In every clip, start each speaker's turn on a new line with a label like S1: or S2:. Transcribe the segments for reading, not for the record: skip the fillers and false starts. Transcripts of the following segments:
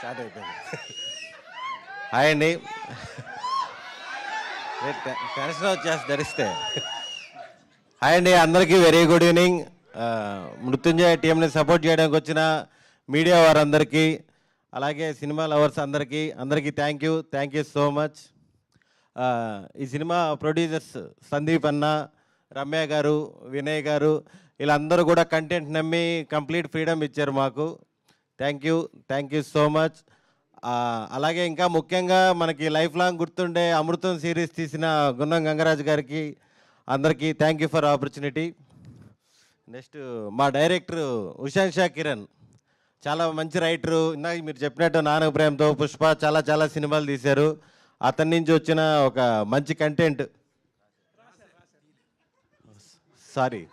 S1: Start అయిపోయింది. Hi అండి. Tension వచ్చేసి ధరిస్తే. హాయ్ అండి, అందరికీ వెరీ గుడ్ ఈవినింగ్. మృత్యుంజయ టీంని సపోర్ట్ చేయడానికి వచ్చిన మీడియా వారందరికీ, అలాగే సినిమా లవర్స్ అందరికీ థ్యాంక్ యూ సో మచ్. ఈ సినిమా ప్రొడ్యూసర్స్ సందీప్ అన్న, రమ్య గారు, వినయ్ గారు, వీళ్ళందరూ కూడా కంటెంట్ నమ్మి కంప్లీట్ ఫ్రీడమ్ ఇచ్చారు మాకు. Thank you so much. అలాగే ఇంకా ముఖ్యంగా మనకి లైఫ్ లాంగ్ గుర్తుండే అమృతం సిరీస్ తీసిన గున్నం గంగరాజు గారికి అందరికీ thank you for opportunity. Next మా డైరెక్టర్ ఉషాంక్ష కిరణ్, చాలా మంచి రైటరు. ఇందాక మీరు చెప్పినట్టు నానక ప్రేమతో పుష్ప చాలా సినిమాలు తీశారు. అతని నుంచి వచ్చిన ఒక మంచి కంటెంట్. సారీ,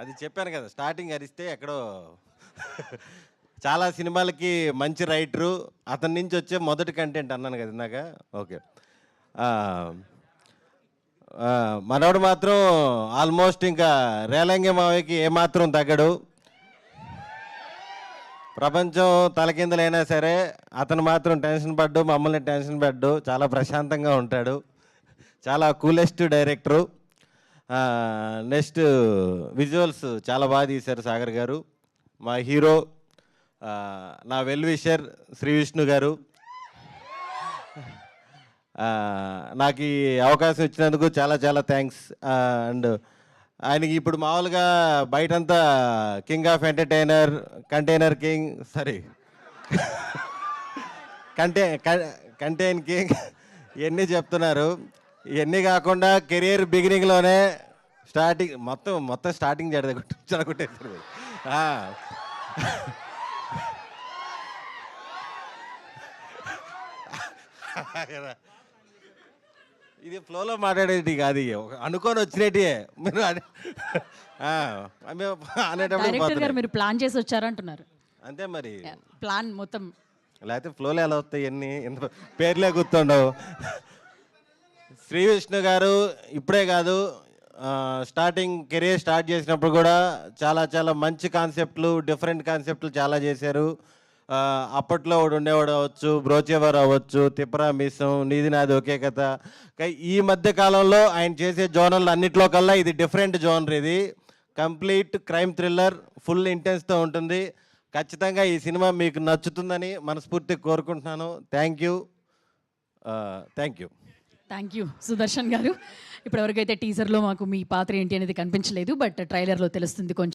S1: అది చెప్పాను కదా, స్టార్టింగ్ అరిస్తే ఎక్కడో. చాలా సినిమాలకి మంచి రైటరు, అతని నుంచి వచ్చే మొదటి కంటెంట్ అన్నాను కదా ఇందాక. ఓకే. మనోడు మాత్రం ఆల్మోస్ట్ ఇంకా రేలంగి మావయ్యకి ఏమాత్రం తగ్గడు. ప్రపంచం తలకిందులైనా సరే అతను మాత్రం టెన్షన్ పడ్డు, మమ్మల్ని టెన్షన్ పడ్డు, చాలా ప్రశాంతంగా ఉంటాడు. చాలా కూలెస్ట్ డైరెక్టరు. నెక్స్ట్ విజువల్స్ చాలా బాగా తీశారు సాగర్ గారు. మా హీరో నా వెల్ విషర్ శ్రీ విష్ణు గారు. నాకు ఈ అవకాశం ఇచ్చినందుకు చాలా థ్యాంక్స్. అండ్ ఆయనకి ఇప్పుడు మామూలుగా బయటంతా king of entertainer, container king, sorry contain king ఇవన్నీ చెప్తున్నారు. ఇవన్నీ కాకుండా కెరియర్ బిగినింగ్లోనే మొత్తం స్టార్టింగ్ చెడగొట్టేస్తారు. ఇది ఫ్లోలో మాట్లాడేది కాదు, అనుకొని వచ్చినట్టే మీరు
S2: అనేటప్పుడు మీరు ప్లాన్ చేసి వచ్చారంటున్నారు.
S1: అంతే మరి,
S2: ప్లాన్ మొత్తం.
S1: లేకపోతే ఫ్లోలో ఎలా వస్తాయి అన్నీ, ఎంత పేర్లే గుర్తుండవు. శ్రీ విష్ణు గారు ఇప్పుడే కాదు, కెరీర్ స్టార్ట్ చేసినప్పుడు కూడా చాలా మంచి కాన్సెప్ట్లు, డిఫరెంట్ కాన్సెప్ట్లు చాలా చేశారు. అప్పట్లో ఒకడు ఉండేవాడు అవ్వచ్చు, బ్రోచేవారు అవ్వచ్చు, తిప్పరా మీసం, నీది నాది ఒకే కథ. ఈ మధ్య కాలంలో ఆయన చేసే జోనర్లు అన్నిట్లో కల్లా ఇది డిఫరెంట్ జోనర్. ఇది కంప్లీట్ క్రైమ్ థ్రిల్లర్, ఫుల్ ఇంటెన్స్తో ఉంటుంది. ఖచ్చితంగా ఈ సినిమా మీకు నచ్చుతుందని మనస్ఫూర్తిగా కోరుకుంటున్నాను. థ్యాంక్ యూ
S2: సుదర్శన్ గారు. ఇప్పటివరకు అయితే టీజర్లో మాకు మీ పాత్ర ఏంటి అనేది కనిపించలేదు, బట్ ట్రైలర్లో తెలుస్తుంది కొంచెం.